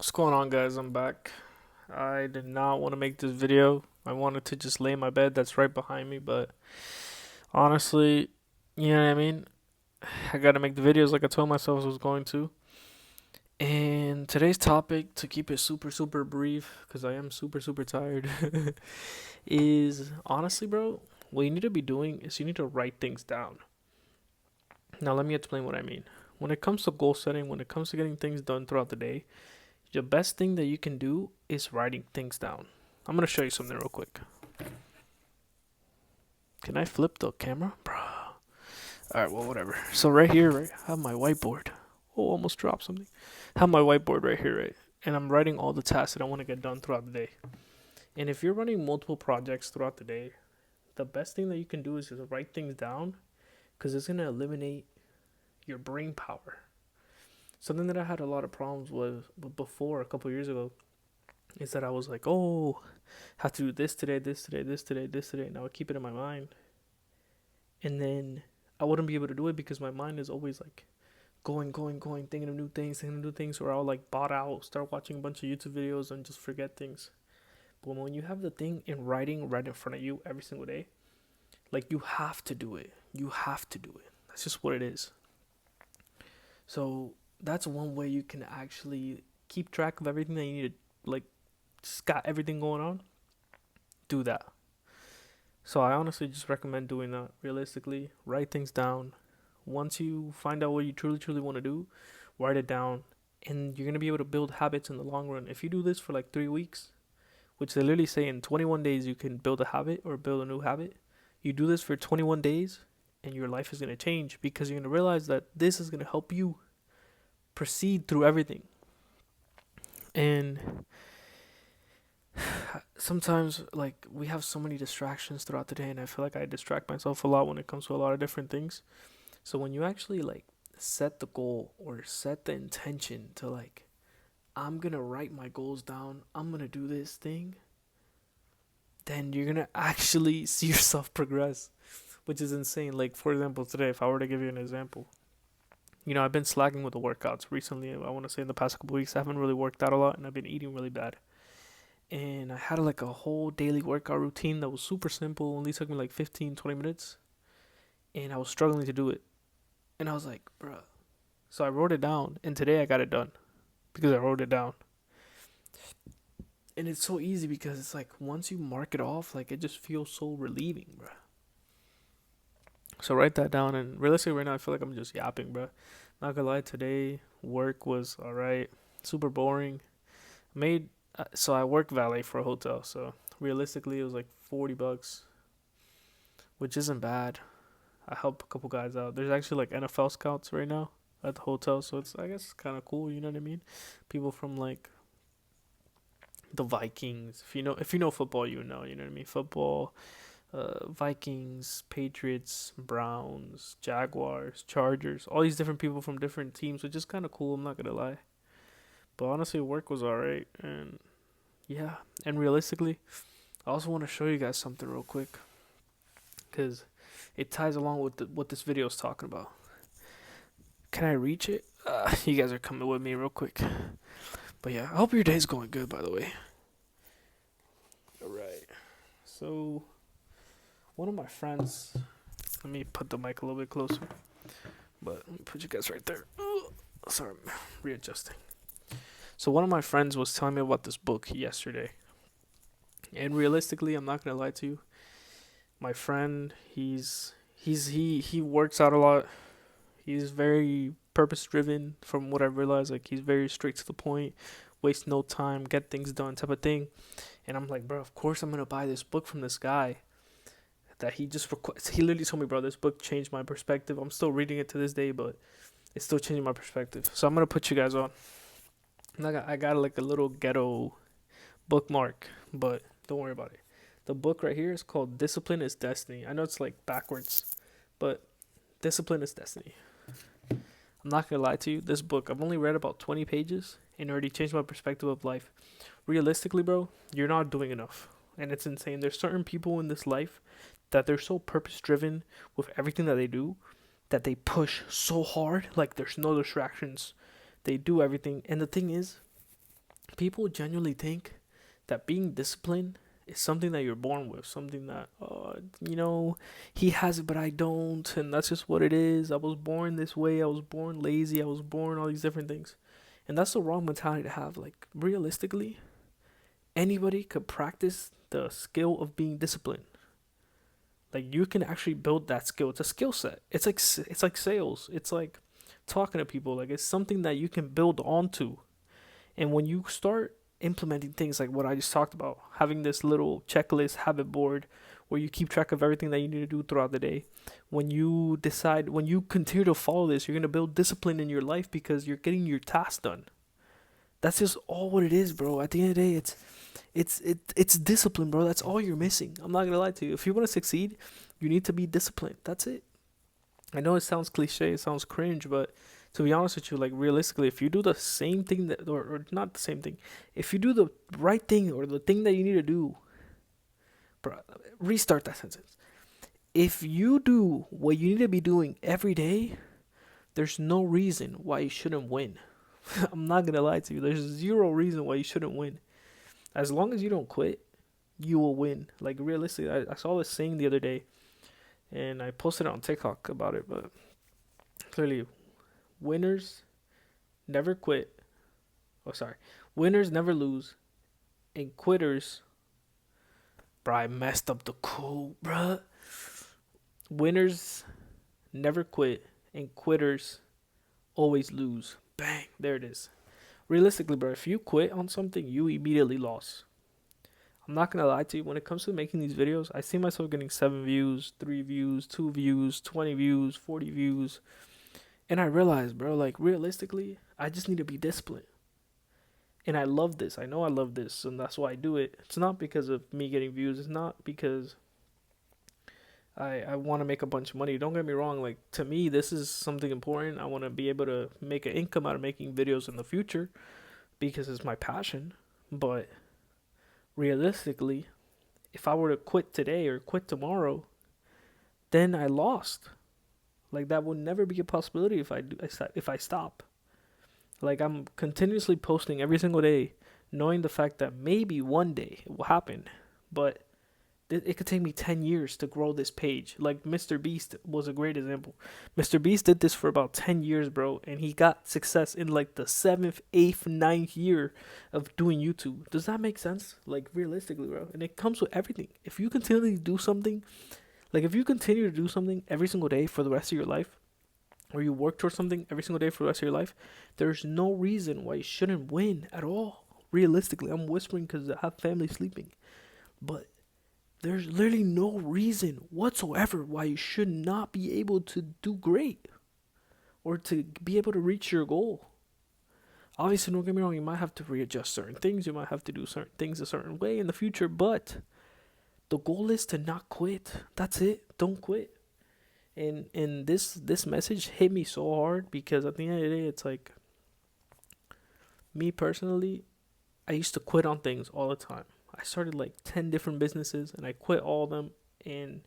What's going on, guys? I'm back. I did not want to make this video. I wanted to just lay in my bed that's right behind me, but honestly, you know what I mean? I gotta make the videos like I told myself I was going to. And today's topic, to keep it super, super brief, because I am super, super tired, is honestly, bro, what you need to be doing is you need to write things down. Now, let me explain what I mean. When it comes to goal setting, when it comes to getting things done throughout the day, the best thing that you can do is writing things down. I'm gonna show you something real quick. Can I flip the camera? Bruh. Alright, well, whatever. So, right here, right, I have my whiteboard. Oh, almost dropped something. I have my whiteboard right here, right? And I'm writing all the tasks that I want to get done throughout the day. And if you're running multiple projects throughout the day, the best thing that you can do is just write things down because it's gonna eliminate your brain power. Something that I had a lot of problems with before a couple years ago is that I was like, oh, I have to do this today, this today, this today, this today. And I would keep it in my mind. And then I wouldn't be able to do it because my mind is always like going, thinking of new things, or I'll like bot out, start watching a bunch of YouTube videos and just forget things. But when you have the thing in writing right in front of you every single day, like you have to do it. You have to do it. That's just what it is. So that's one way you can actually keep track of everything that you need to, like, just got everything going on. Do that. So I honestly just recommend doing that. Realistically, write things down. Once you find out what you truly truly want to do, write it down, and you're gonna be able to build habits in the long run. If you do this for like 3 weeks, which they literally say in 21 days you can build a habit or build a new habit, you do this for 21 days, and your life is gonna change because you're gonna realize that this is gonna help you proceed through everything. And sometimes, like, we have so many distractions throughout the day, and I feel like I distract myself a lot when it comes to a lot of different things. So when you actually like set the goal or set the intention to, like, I'm gonna write my goals down, I'm gonna do this thing, then you're gonna actually see yourself progress, which is insane. Like, for example, today, if I were to give you an example, I've been slacking with the workouts recently. I want to say in the past couple weeks, I haven't really worked out a lot, and I've been eating really bad. And I had like a whole daily workout routine that was super simple, only took me like 15, 20 minutes, and I was struggling to do it. And I was like, bruh. So I wrote it down, and today I got it done because I wrote it down. And it's so easy because it's like once you mark it off, like it just feels so relieving, bruh. So write that down. And realistically, right now, I feel like I'm just yapping, bruh. Not gonna lie, today work was alright, super boring. Made So I work valet for a hotel, so realistically, it was like $40, which isn't bad. I help a couple guys out. There's actually like NFL scouts right now at the hotel, so it's, I guess, kind of cool. You know what I mean? People from like the Vikings. If you know football, you know. You know what I mean? Football, Vikings, Patriots, Browns, Jaguars, Chargers. All these different people from different teams, which is kind of cool. I'm not gonna lie. But honestly, work was alright, and yeah. And realistically, I also want to show you guys something real quick, because it ties along with what this video is talking about. Can I reach it? You guys are coming with me real quick. But yeah, I hope your day's going good, by the way. Alright. So, one of my friends, let me put the mic a little bit closer, but let me put you guys right there. Sorry, I'm readjusting. So, one of my friends was telling me about this book yesterday. And realistically, I'm not gonna lie to you. My friend, he works out a lot. He's very purpose driven from what I realized. Like, he's very straight to the point, waste no time, get things done type of thing. And I'm like, bro, of course I'm gonna buy this book from this guy that he literally told me, bro, this book changed my perspective. I'm still reading it to this day, but it's still changing my perspective. So I'm gonna put you guys on. I got like a little ghetto bookmark, but don't worry about it. The book right here is called Discipline is Destiny. I know it's like backwards, but Discipline is Destiny. I'm not gonna lie to you. This book, I've only read about 20 pages and already changed my perspective of life. Realistically, bro, you're not doing enough, and it's insane. There's certain people in this life that they're so purpose driven with everything that they do that they push so hard, like there's no distractions. They do everything, and the thing is, people genuinely think that being disciplined is something that you're born with, something that, he has it but I don't, and that's just what it is. I was born this way. I was born lazy. I was born all these different things, and that's the wrong mentality to have. Like realistically, anybody could practice the skill of being disciplined. Like you can actually build that skill. It's a skill set. It's like sales. It's like talking to people. Like it's something that you can build onto. And when you start implementing things like what I just talked about, having this little checklist habit board where you keep track of everything that you need to do throughout the day, when you continue to follow this, you're going to build discipline in your life because you're getting your tasks done. That's just all what it is, bro. At the end of the day, it's discipline, bro. That's all you're missing. I'm not going to lie to you. If you want to succeed, you need to be disciplined. That's it. I know it sounds cliche, it sounds cringe, but to be honest with you, like realistically, if you do the same thing or not the same thing, if you do the right thing or the thing that you need to do, bro, restart that sentence. If you do what you need to be doing every day, there's no reason why you shouldn't win. I'm not gonna lie to you. There's zero reason why you shouldn't win. As long as you don't quit, you will win. Like realistically, I saw this saying the other day, and I posted it on TikTok about it. But clearly, winners never quit. Oh, sorry. Winners never lose, and quitters. Bro, I messed up the quote, bro. Winners never quit, and quitters always lose. Bang, there it is. Realistically, bro, if you quit on something, you immediately lost. I'm not gonna lie to you. When it comes to making these videos, I see myself getting 7 views, 3 views, 2 views, 20 views, 40 views. And I realized, bro, like realistically, I just need to be disciplined. And I love this. I know I love this, and that's why I do it. It's not because of me getting views. It's not because I want to make a bunch of money. Don't get me wrong. Like, to me, this is something important. I want to be able to make an income out of making videos in the future because it's my passion. But realistically, if I were to quit today or quit tomorrow, then I lost. Like, that would never be a possibility if I stop. Like, I'm continuously posting every single day, knowing the fact that maybe one day it will happen, but it could take me 10 years to grow this page. Like Mr. Beast was a great example. Mr. Beast did this for about 10 years, bro, and he got success in like the 7th, 8th, 9th year of doing YouTube. Does that make sense? Like, realistically, bro. And it comes with everything. If you continually do something, like if you continue to do something every single day for the rest of your life, or you work towards something every single day for the rest of your life, there's no reason why you shouldn't win at all. Realistically, I'm whispering because I have family sleeping. But there's literally no reason whatsoever why you should not be able to do great or to be able to reach your goal. Obviously, don't get me wrong, you might have to readjust certain things. You might have to do certain things a certain way in the future, but the goal is to not quit. That's it. Don't quit. And this message hit me so hard because at the end of the day, it's like, me personally, I used to quit on things all the time. I started like 10 different businesses and I quit all of them. And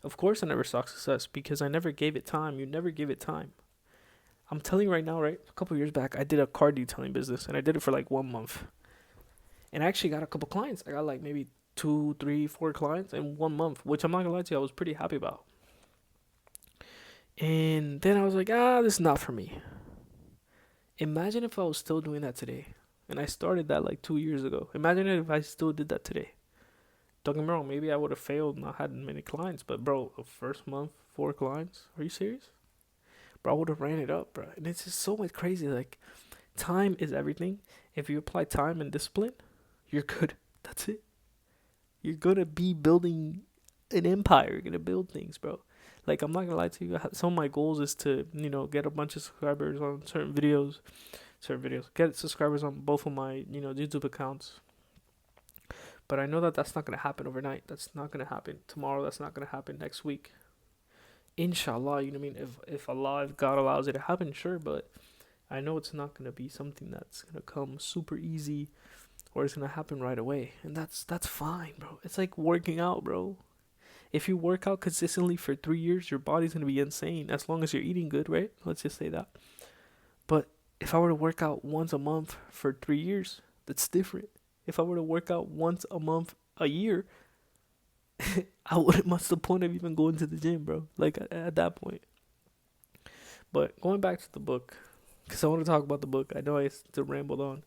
of course, I never saw success because I never gave it time. You never give it time. I'm telling you right now, right? A couple years back, I did a car detailing business and I did it for like 1 month. And I actually got a couple clients. I got like maybe 2, 3, 4 clients in 1 month, which I'm not gonna lie to you, I was pretty happy about. And then I was like, this is not for me. Imagine if I was still doing that today. And I started that like 2 years ago. Imagine if I still did that today. Don't get me wrong, maybe I would have failed and not had many clients. But bro, the first month, 4 clients? Are you serious? Bro, I would have ran it up, bro. And it's just so much crazy. Like, time is everything. If you apply time and discipline, you're good. That's it. You're gonna be building an empire. You're gonna build things, bro. Like, I'm not gonna lie to you. Some of my goals is to, get a bunch of subscribers on certain videos. Get subscribers on both of my, YouTube accounts. But I know that that's not going to happen overnight. That's not going to happen tomorrow. That's not going to happen next week. Inshallah, you know what I mean? If God allows it to happen, sure. But I know it's not going to be something that's going to come super easy or it's going to happen right away. And that's fine, bro. It's like working out, bro. If you work out consistently for 3 years, your body's going to be insane as long as you're eating good, right? Let's just say that. But if I were to work out once a month for 3 years, That's different. If I were to work out once a month, a year, I wouldn't much the point of even going to the gym, bro. Like at that point. But going back to the book, because I want to talk about the book. I know I still rambled on,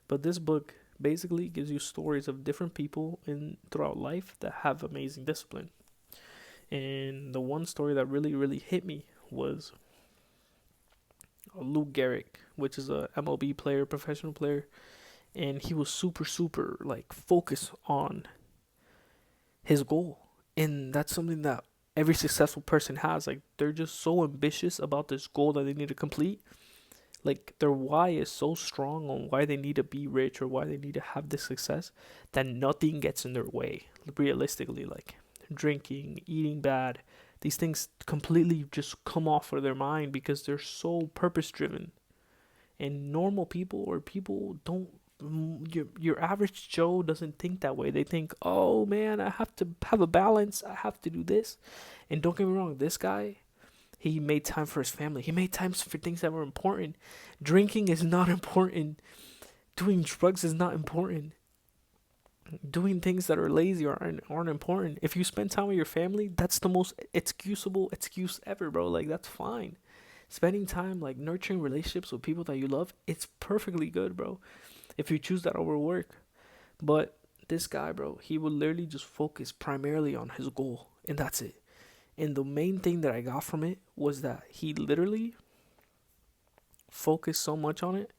but this book basically gives you stories of different people in throughout life that have amazing discipline. And the one story that really, really hit me was Lou Gehrig, which is a MLB player, professional player, and he was super, super like focused on his goal, and that's something that every successful person has. Like they're just so ambitious about this goal that they need to complete. Like their why is so strong on why they need to be rich or why they need to have this success that nothing gets in their way. Realistically, like drinking, eating bad, these things completely just come off of their mind because they're so purpose driven. And normal people or people don't, your average Joe doesn't think that way. They think, oh man, I have to have a balance. I have to do this. And don't get me wrong, this guy, he made time for his family. He made times for things that were important. Drinking is not important. Doing drugs is not important. Doing things that are lazy or aren't important. If you spend time with your family, that's the most excusable excuse ever, bro. Like that's fine. Spending time like nurturing relationships with people that you love, it's perfectly good, bro. If you choose that over work. But this guy, bro, he would literally just focus primarily on his goal, and that's it. And the main thing that I got from it was that he literally focused so much on it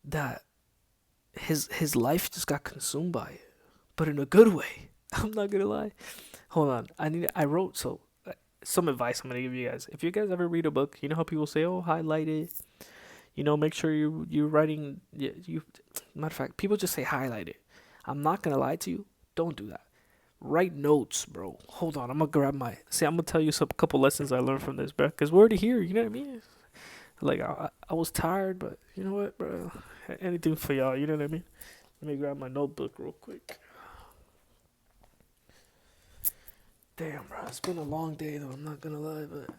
that his life just got consumed by it, but in a good way. I'm not gonna lie. Hold on, I wrote some advice I'm gonna give you guys. If you guys ever read a book, you know how people say, "Oh, highlight it." Make sure you're writing. You matter of fact, people just say highlight it. I'm not gonna lie to you. Don't do that. Write notes, bro. Hold on, I'm gonna grab my. See, I'm gonna tell you some couple lessons I learned from this, bro. Cause we're already here. You know what I mean? Like I was tired, but you know what, bro? Anything for y'all. You know what I mean? Let me grab my notebook real quick. Damn, bro. It's been a long day though. I'm not gonna lie, but.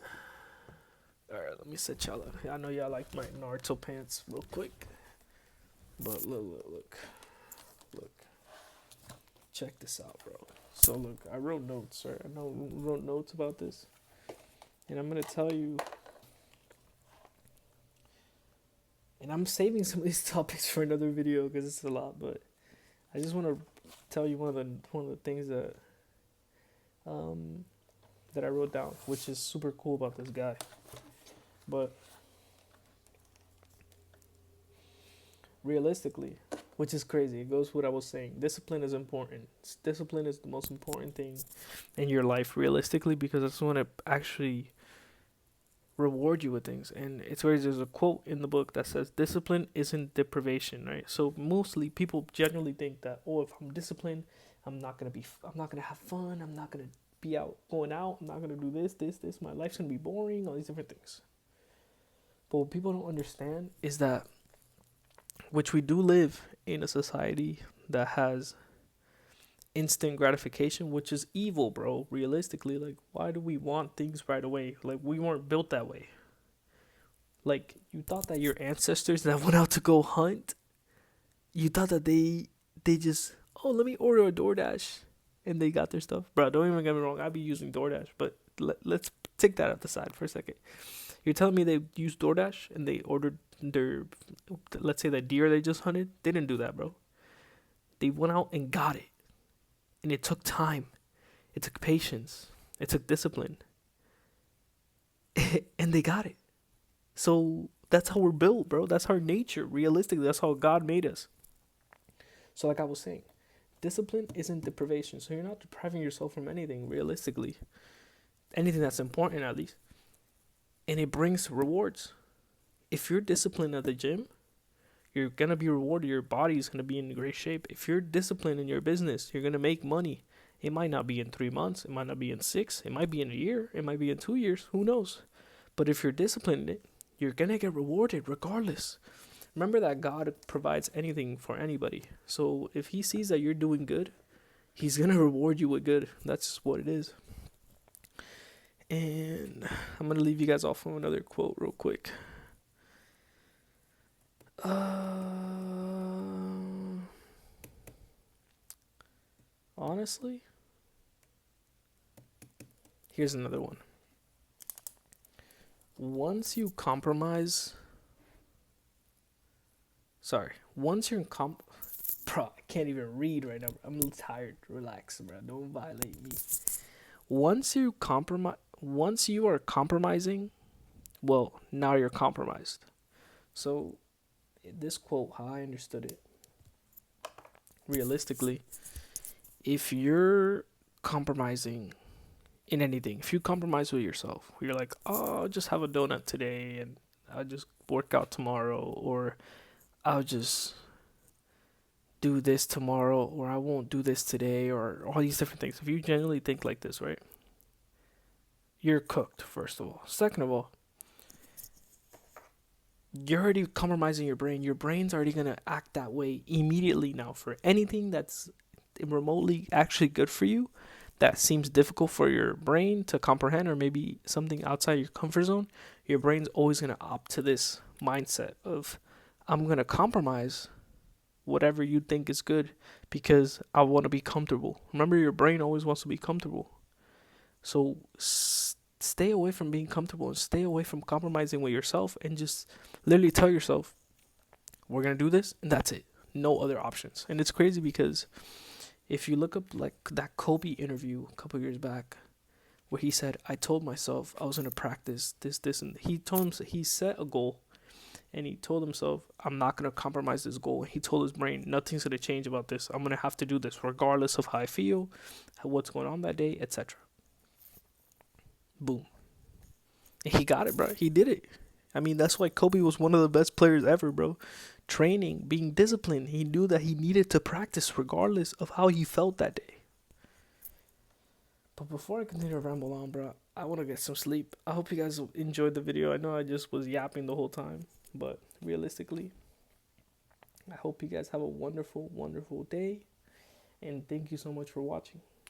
Alright, let me set y'all up. I know y'all like my Naruto pants real quick. But look. Check this out, bro. So look, I wrote notes, right? I wrote notes about this. And I'm gonna tell you. And I'm saving some of these topics for another video because it's a lot, but I just want to tell you one of the things that that I wrote down, which is super cool about this guy. But realistically, which is crazy, it goes with what I was saying. Discipline is important. Discipline is the most important thing in your life, realistically, because it's going to actually reward you with things. And it's where there's a quote in the book that says, "Discipline isn't deprivation," right? So mostly people generally think that, oh, if I'm disciplined, I'm not gonna have fun. I'm not gonna be going out. I'm not gonna do this. My life's gonna be boring. All these different things. But what people don't understand is that, which we do live in a society that has instant gratification, which is evil, bro. Realistically, like, why do we want things right away? Like, we weren't built that way. Like, you thought that your ancestors that went out to go hunt, you thought that they just, oh, let me order a DoorDash, and they got their stuff. Bro, don't even get me wrong. I be using DoorDash, but let's take that out the side for a second. You're telling me they used DoorDash and they ordered their, let's say, that deer they just hunted? They didn't do that, bro. They went out and got it. And it took time. It took patience. It took discipline. And they got it. So that's how we're built, bro. That's our nature. Realistically, that's how God made us. So like I was saying, discipline isn't deprivation. So you're not depriving yourself from anything, realistically. Anything that's important, at least. And it brings rewards. If you're disciplined at the gym, you're going to be rewarded. Your body is going to be in great shape. If you're disciplined in your business, you're going to make money. It might not be in 3 months. It might not be in 6. It might be in a year. It might be in 2 years. Who knows? But if you're disciplined in it, you're going to get rewarded regardless. Remember that God provides anything for anybody. So if he sees that you're doing good, he's going to reward you with good. That's just what it is. And I'm going to leave you guys off with another quote real quick. honestly, here's another one. Once you compromise, once you're in bro, I can't even read right now. I'm a little tired. Relax, bro. Don't violate me. Once you are compromising, well, now you're compromised. So, this quote, how I understood it, realistically, if you're compromising in anything, if you compromise with yourself, you're like, oh, I'll just have a donut today and I'll just work out tomorrow, or I'll just do this tomorrow, or I won't do this today, or all these different things. If you genuinely think like this, right, you're cooked, first of all. Second of all, you're already compromising your brain. Your brain's already going to act that way immediately now for anything that's remotely actually good for you that seems difficult for your brain to comprehend, or maybe something outside your comfort zone. Your brain's always going to opt to this mindset of, I'm going to compromise whatever you think is good because I want to be comfortable. Remember, your brain always wants to be comfortable. So stay away from being comfortable and stay away from compromising with yourself, and just literally tell yourself, we're going to do this and that's it. No other options. And it's crazy because if you look up like that Kobe interview a couple years back, where he said, I told myself I was going to practice this, and he set a goal, and he told himself, I'm not going to compromise this goal. And he told his brain, nothing's going to change about this. I'm going to have to do this regardless of how I feel, what's going on that day, etc. Boom. And he got it, bro. He did it. I mean, that's why Kobe was one of the best players ever, bro. Training, being disciplined. He knew that he needed to practice regardless of how he felt that day. But before I continue to ramble on, bro, I want to get some sleep. I hope you guys enjoyed the video. I know I just was yapping the whole time, but realistically, I hope you guys have a wonderful, wonderful day. And thank you so much for watching.